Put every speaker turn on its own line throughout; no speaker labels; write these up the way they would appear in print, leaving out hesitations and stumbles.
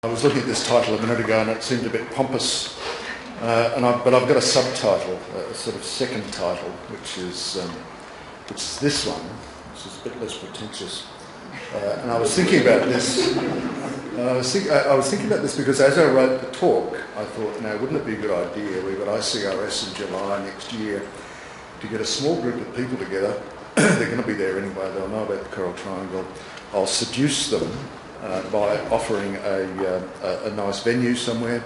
I was looking at this title a minute ago and it seemed a bit pompous, but I've got a subtitle, a sort of second title, which is this one, which is a bit less pretentious. And I was thinking about this. I was thinking about this because as I wrote the talk, I thought, now, wouldn't it be a good idea? We've got ICRS in July next year to get a small group of people together. They're going to be there anyway. They'll know about the Coral Triangle. I'll seduce them by offering a nice venue somewhere,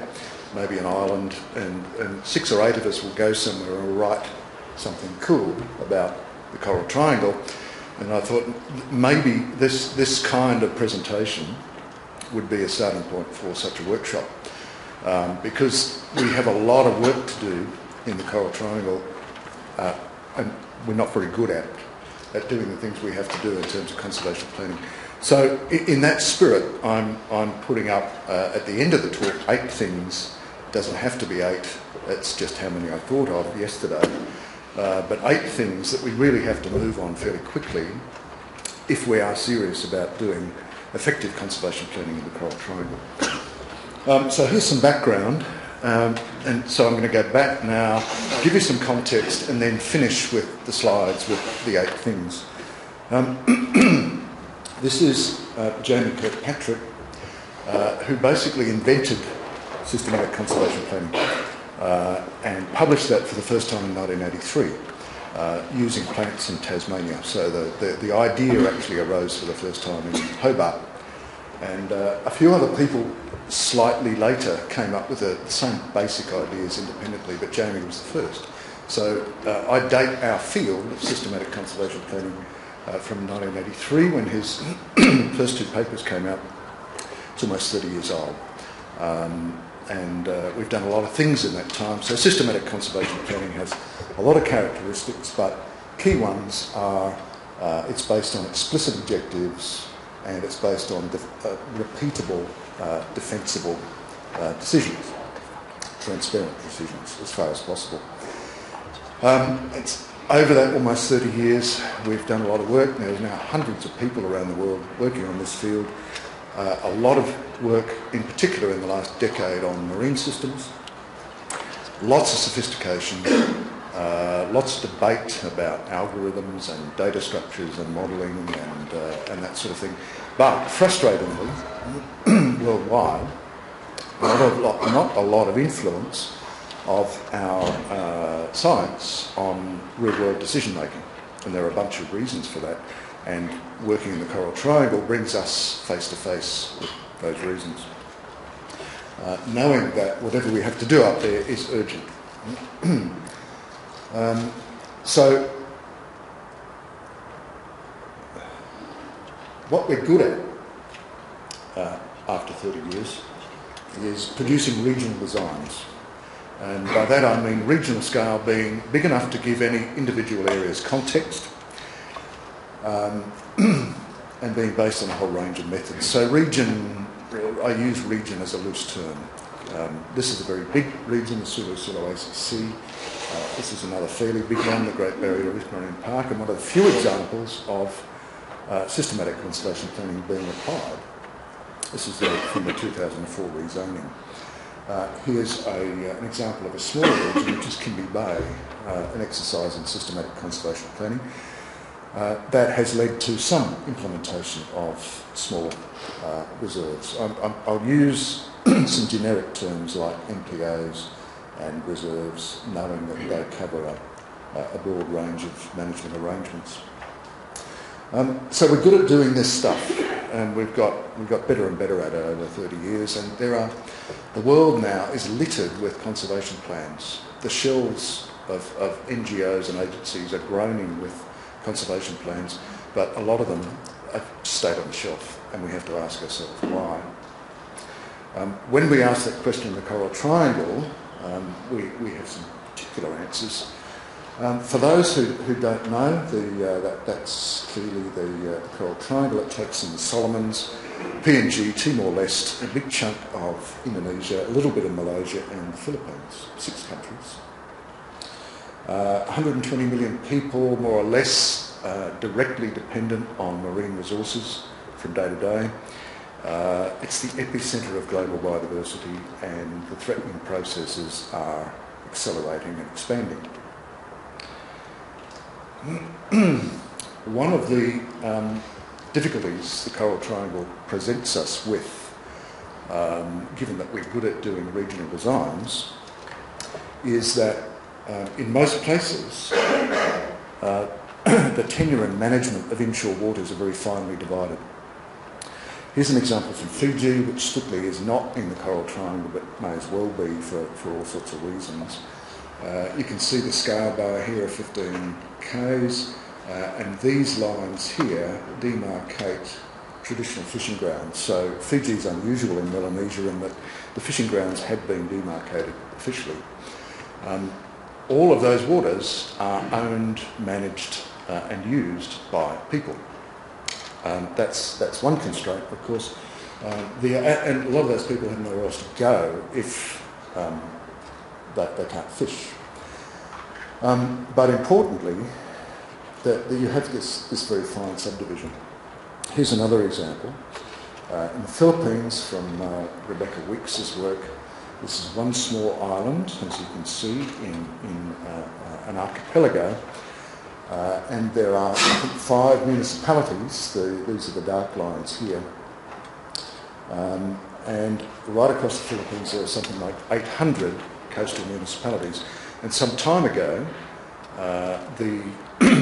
maybe an island, and 6 or 8 of us will go somewhere and we'll write something cool about the Coral Triangle. And I thought maybe this kind of presentation would be a starting point for such a workshop, because we have a lot of work to do in the Coral Triangle, and we're not very good at doing the things we have to do in terms of conservation planning. So in that spirit, I'm putting up at the end of the talk 8 things. It doesn't have to be 8, it's just how many I thought of yesterday. But 8 things that we really have to move on fairly quickly if we are serious about doing effective conservation planning in the Coral Triangle. So here's some background, and so I'm going to go back now, give you some context, and then finish with the slides with the 8 things. This is Jamie Kirkpatrick, who basically invented systematic conservation planning and published that for the first time in 1983 using plants in Tasmania. So the idea actually arose for the first time in Hobart. And a few other people slightly later came up with the same basic ideas independently, but Jamie was the first. So I date our field of systematic conservation planning from 1983 when his first 2 papers came out. It's almost 30 years old. And we've done a lot of things in that time. So systematic conservation planning has a lot of characteristics, but key ones are it's based on explicit objectives and it's based on repeatable, defensible decisions, transparent decisions as far as possible. It's over that almost 30 years, we've done a lot of work. There's now hundreds of people around the world working on this field. A lot of work, in particular in the last decade, on marine systems. Lots of sophistication, lots of debate about algorithms and data structures and modelling and that sort of thing. But frustratingly, worldwide, not a lot of influence of our science on real-world decision-making. And there are a bunch of reasons for that. And working in the Coral Triangle brings us face-to-face with those reasons. Knowing that whatever we have to do up there is urgent. So, what we're good at after 30 years is producing regional designs. And by that I mean regional scale being big enough to give any individual area's context, and being based on a whole range of methods. So region, I use region as a loose term. This is a very big region, the Sulawesi Sea. This is another fairly big one, the Great Barrier Reef Marine Park, and one of the few examples of systematic conservation planning being applied. This is from the 2004 rezoning. Here's an example of a smaller region, which is Kimby Bay, an exercise in systematic conservation planning. That has led to some implementation of small reserves. I'll use some generic terms like MPAs and reserves, knowing that they cover a broad range of management arrangements. So we're good at doing this stuff, and we've got better and better at it over 30 years. And the world now is littered with conservation plans. The shelves of NGOs and agencies are groaning with conservation plans, but a lot of them have stayed on the shelf, and we have to ask ourselves why. When we ask that question in the Coral Triangle, we have some particular answers. For those who don't know, that's clearly the Coral Triangle. It takes in the Solomons, PNG, Timor-Leste, a big chunk of Indonesia, a little bit of Malaysia and the Philippines, 6 countries. 120 million people, more or less, directly dependent on marine resources from day to day. It's the epicentre of global biodiversity, and the threatening processes are accelerating and expanding. One of the difficulties the Coral Triangle presents us with, given that we're good at doing regional designs, is that in most places the tenure and management of inshore waters are very finely divided. Here's an example from Fiji, which strictly is not in the Coral Triangle but may as well be for all sorts of reasons. You can see the scale bar here of 15 k's, and these lines here demarcate traditional fishing grounds. So Fiji is unusual in Melanesia in that the fishing grounds have been demarcated officially. All of those waters are owned, managed and used by people. That's one constraint, of course. And a lot of those people have nowhere else to go if they can't fish. But importantly, that you have this very fine subdivision. Here's another example. In the Philippines, from Rebecca Weeks' work, this is one small island, as you can see, in an archipelago. And there are, I think, 5 municipalities. These are the dark lines here. And right across the Philippines there are something like 800 coastal municipalities. And some time ago, the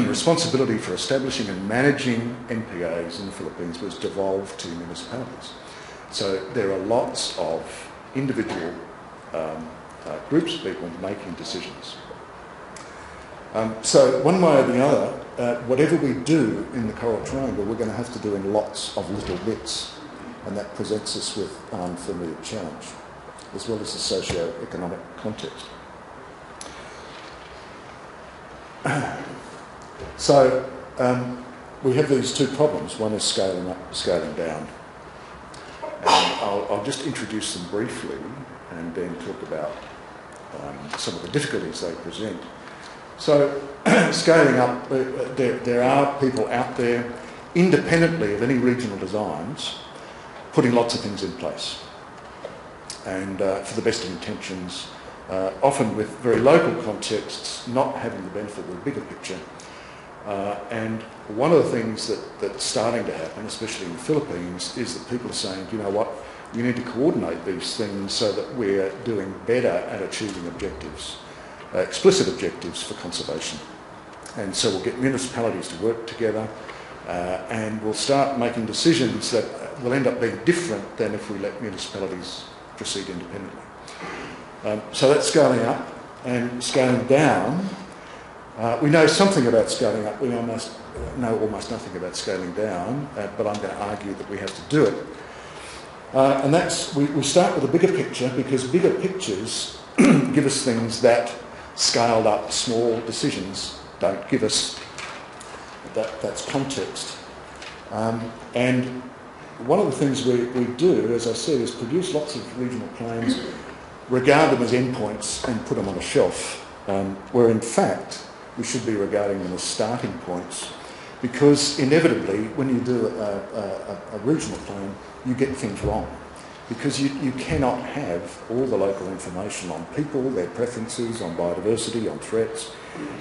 responsibility for establishing and managing MPAs in the Philippines was devolved to municipalities. So there are lots of individual groups of people making decisions. So one way or the other, whatever we do in the Coral Triangle, we're going to have to do in lots of little bits, and that presents us with an unfamiliar challenge, as well as the socio-economic context. So we have these two problems. One is scaling up, scaling down. And I'll just introduce them briefly and then talk about some of the difficulties they present. So scaling up, there are people out there, independently of any regional designs, putting lots of things in place. And for the best of intentions, often with very local contexts, not having the benefit of the bigger picture. And one of the things that's starting to happen, especially in the Philippines, is that people are saying, you know what, we need to coordinate these things so that we're doing better at achieving objectives, explicit objectives for conservation. And so we'll get municipalities to work together and we'll start making decisions that will end up being different than if we let municipalities proceed independently. So that's scaling up. And scaling down, we know something about scaling up. We almost know almost nothing about scaling down, but I'm going to argue that we have to do it. And that's, we start with a bigger picture, because bigger pictures give us things that scaled up small decisions don't give us. That's context. And one of the things we do, as I said, is produce lots of regional plans, regard them as endpoints and put them on a shelf, where in fact we should be regarding them as starting points, because inevitably when you do a regional plan you get things wrong, because you cannot have all the local information on people, their preferences, on biodiversity, on threats.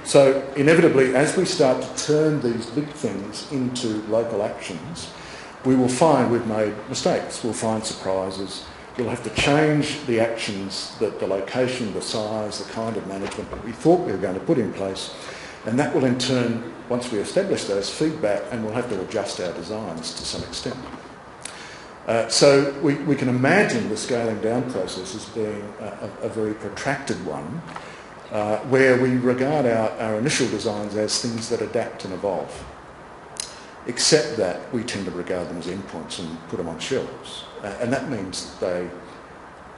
So inevitably, as we start to turn these big things into local actions, we will find we've made mistakes, we'll find surprises, we'll have to change the actions, the location, the size, the kind of management that we thought we were going to put in place, and that will in turn, once we establish those, feedback, and we'll have to adjust our designs to some extent. So we can imagine the scaling down process as being a very protracted one, where we regard our initial designs as things that adapt and evolve, except that we tend to regard them as endpoints and put them on shelves. And that means that they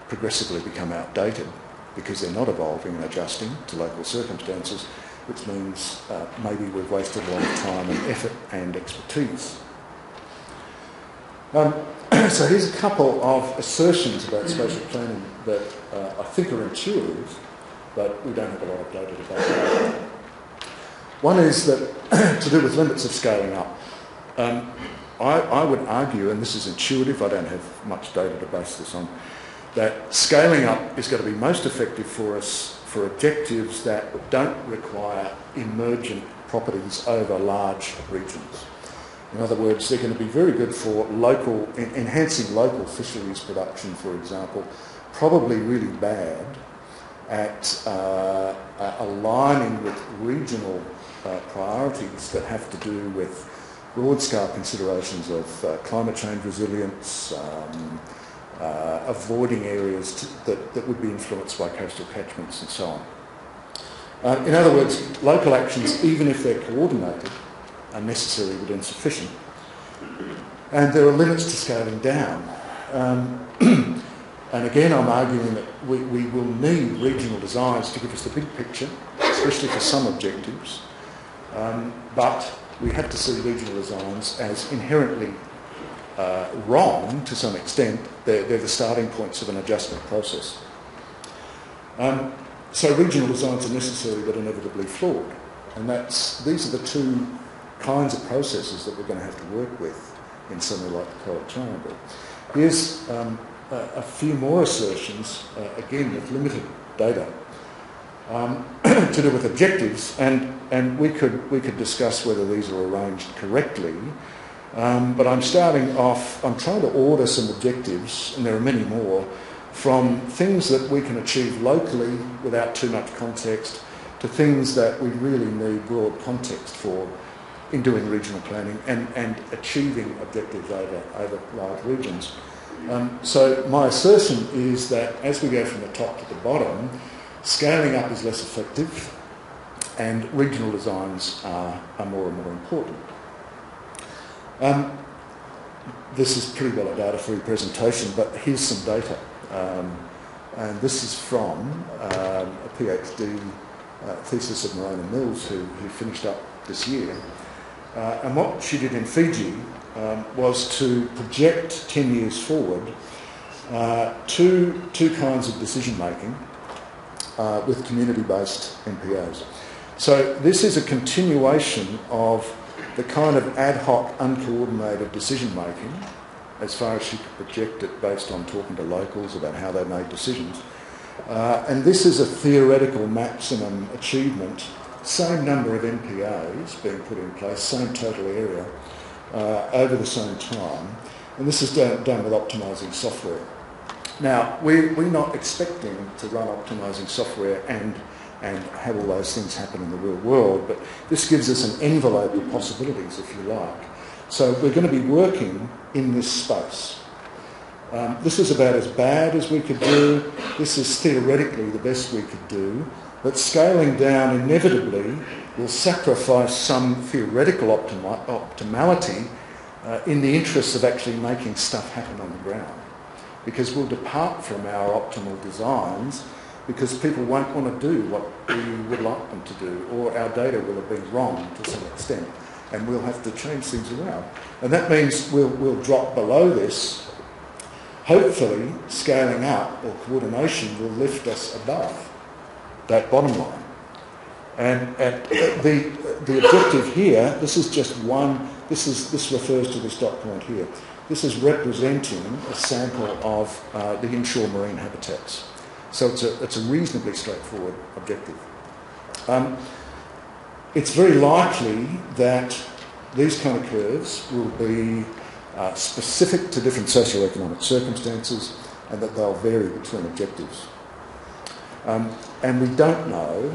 progressively become outdated because they're not evolving and adjusting to local circumstances, which means maybe we've wasted a lot of time and effort and expertise. So here's a couple of assertions about spatial planning that I think are intuitive, but we don't have a lot of data to back it up. One is that to do with limits of scaling up. I would argue, and this is intuitive, I don't have much data to base this on, that scaling up is going to be most effective for us for objectives that don't require emergent properties over large regions. In other words, they're going to be very good for enhancing local fisheries production, for example, probably really bad at aligning with regional priorities that have to do with broad-scale considerations of climate change resilience, avoiding areas that would be influenced by coastal catchments and so on. In other words, local actions, even if they're coordinated, are necessary but insufficient. And there are limits to scaling down. And again, I'm arguing that we will need regional designs to give us the big picture, especially for some objectives. But we have to see regional designs as inherently wrong to some extent. They're the starting points of an adjustment process. So regional designs are necessary but inevitably flawed. And these are the two kinds of processes that we're going to have to work with in something like the Coral Triangle. Here's a few more assertions, again with limited data, to do with objectives, and we could discuss whether these are arranged correctly. But I'm trying to order some objectives, and there are many more, from things that we can achieve locally without too much context to things that we really need broad context for in doing regional planning and achieving objectives over large regions. So my assertion is that as we go from the top to the bottom, scaling up is less effective and regional designs are more and more important. This is pretty well a data-free presentation, but here's some data. And this is from a PhD thesis of Marona Mills, who finished up this year. And what she did in Fiji was to project 10 years forward two kinds of decision-making with community-based NPOs. So this is a continuation of the kind of ad hoc, uncoordinated decision-making, as far as she could project it based on talking to locals about how they made decisions. And this is a theoretical maximum achievement, same number of NPAs being put in place, same total area, over the same time. And this is done with optimising software. Now, we're not expecting to run optimising software and have all those things happen in the real world, but this gives us an envelope of possibilities, if you like. So we're going to be working in this space. This is about as bad as we could do. This is theoretically the best we could do. But scaling down inevitably will sacrifice some theoretical optimality in the interest of actually making stuff happen on the ground. Because we'll depart from our optimal designs because people won't want to do what we would like them to do, or our data will have been wrong to some extent, and we'll have to change things around. And that means we'll drop below this. Hopefully, scaling up or coordination will lift us above that bottom line. And the objective here, this is just one, this refers to this dot point here. This is representing a sample of the inshore marine habitats. So it's a reasonably straightforward objective. It's very likely that these kind of curves will be specific to different socio-economic circumstances and that they'll vary between objectives. And we don't know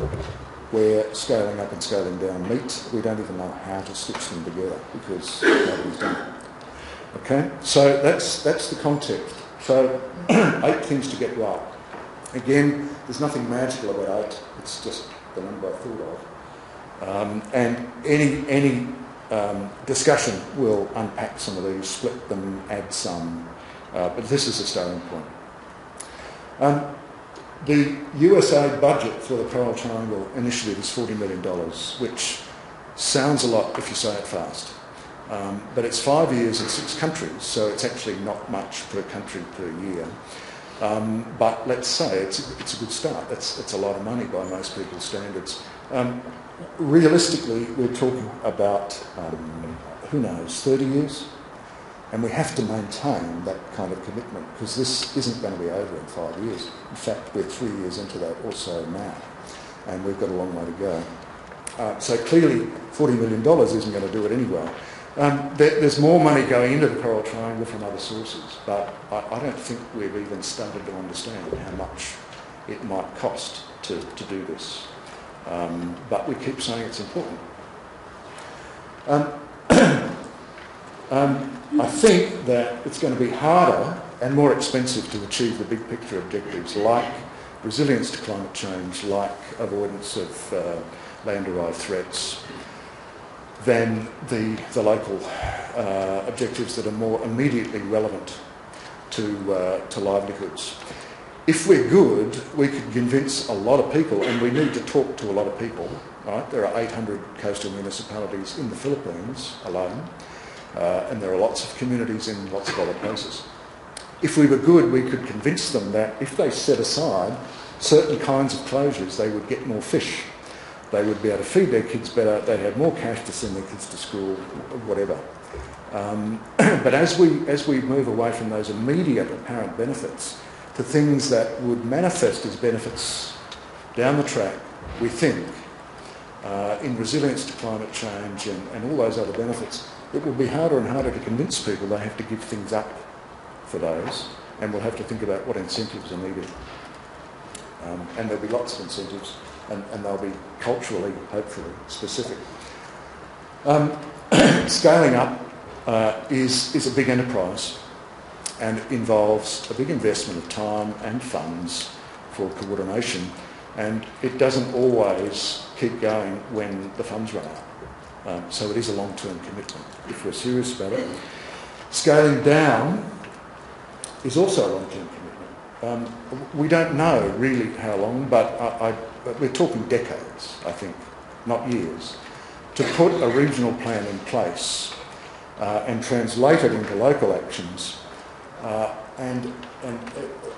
where scaling up and scaling down meet. We don't even know how to stitch them together because nobody's done it. Okay, so that's the context. So 8 things to get right. Again, there's nothing magical about 8. It's just the number I thought of. And any discussion will unpack some of these, split them, add some. But this is a starting point. The USA budget for the Coral Triangle initiative is $40 million, which sounds a lot if you say it fast. But it's 5 years and 6 countries, so it's actually not much per country per year. But let's say it's a good start. It's a lot of money by most people's standards. Realistically, we're talking about, who knows, 30 years And we have to maintain that kind of commitment, because this isn't going to be over in 5 years. In fact, we're 3 years into that or so now, and we've got a long way to go. So clearly $40 million isn't going to do it anyway. There's more money going into the Coral Triangle from other sources, but I don't think we've even started to understand how much it might cost to do this. But we keep saying it's important. I think that it's going to be harder and more expensive to achieve the big picture objectives like resilience to climate change, like avoidance of land-derived threats, than the local objectives that are more immediately relevant to livelihoods. If we're good, we could convince a lot of people, and we need to talk to a lot of people. Right? There are 800 coastal municipalities in the Philippines alone, and there are lots of communities in lots of other places. If we were good, we could convince them that if they set aside certain kinds of closures, they would get more fish. They would be able to feed their kids better, they'd have more cash to send their kids to school, whatever. But as we move away from those immediate apparent benefits to things that would manifest as benefits down the track, we think, in resilience to climate change and all those other benefits, it will be harder and harder to convince people they have to give things up for those, and we'll have to think about what incentives are needed. And there'll be lots of incentives, and they'll be culturally, hopefully, specific. Scaling up is a big enterprise, and it involves a big investment of time and funds for coordination, and it doesn't always keep going when the funds run out. So it is a long-term commitment if we're serious about it. Scaling down is also a long-term commitment. We don't know really how long, but we're talking decades, I think, not years, to put a regional plan in place and translate it into local actions and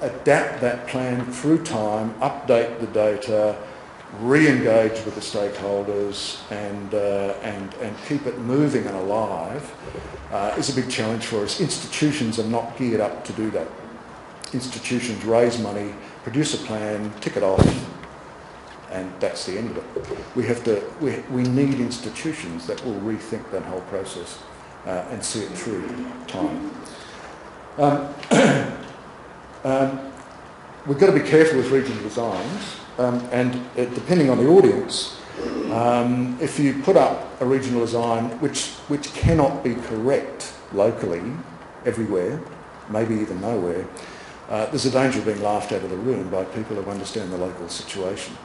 adapt that plan through time, update the data, re-engage with the stakeholders and keep it moving and alive is a big challenge for us. Institutions are not geared up to do that. Institutions raise money, produce a plan, tick it off, and that's the end of it. We need institutions that will rethink that whole process and see it through time. We've got to be careful with regional designs, and depending on the audience, if you put up a regional design which cannot be correct locally, everywhere, maybe even nowhere, there's a danger of being laughed out of the room by people who understand the local situation.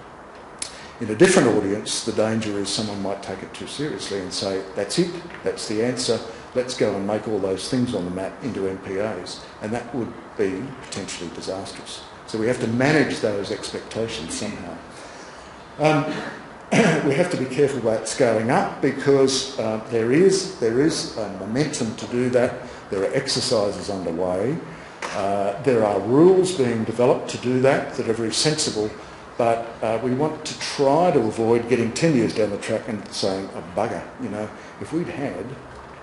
In a different audience, the danger is someone might take it too seriously and say, that's it, that's the answer, let's go and make all those things on the map into MPAs, and that would be potentially disastrous. So we have to manage those expectations somehow. We have to be careful about scaling up because there is momentum to do that. There are exercises underway. There are rules being developed to do that are very sensible, but we want to try to avoid getting 10 years down the track and saying, oh, bugger, if we'd had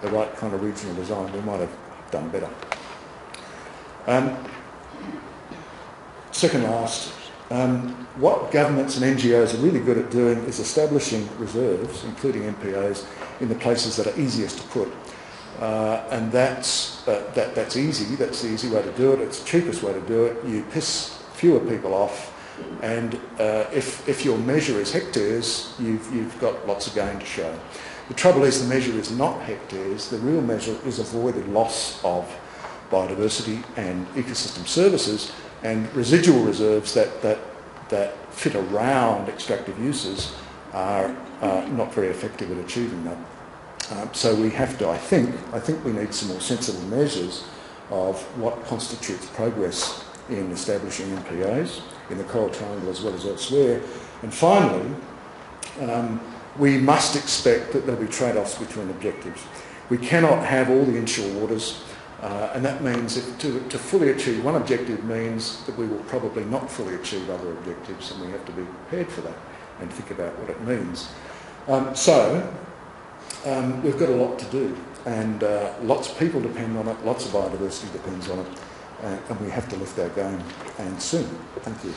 the right kind of regional design, we might have done better. Second last, what governments and NGOs are really good at doing is establishing reserves, including MPAs, in the places that are easiest to put. And that's easy. That's the easy way to do it. It's the cheapest way to do it. You piss fewer people off, and if your measure is hectares, you've got lots of gain to show. The trouble is the measure is not hectares. The real measure is avoided loss of biodiversity and ecosystem services, and residual reserves that fit around extractive uses are not very effective at achieving that. So we have to, I think we need some more sensible measures of what constitutes progress in establishing MPAs in the Coral Triangle as well as elsewhere. And finally, we must expect that there'll be trade-offs between objectives. We cannot have all the inshore waters, and that means that to fully achieve one objective means that we will probably not fully achieve other objectives, and we have to be prepared for that and think about what it means. So we've got a lot to do. and lots of people depend on it, lots of biodiversity depends on it, and we have to lift our game, and soon. Thank you.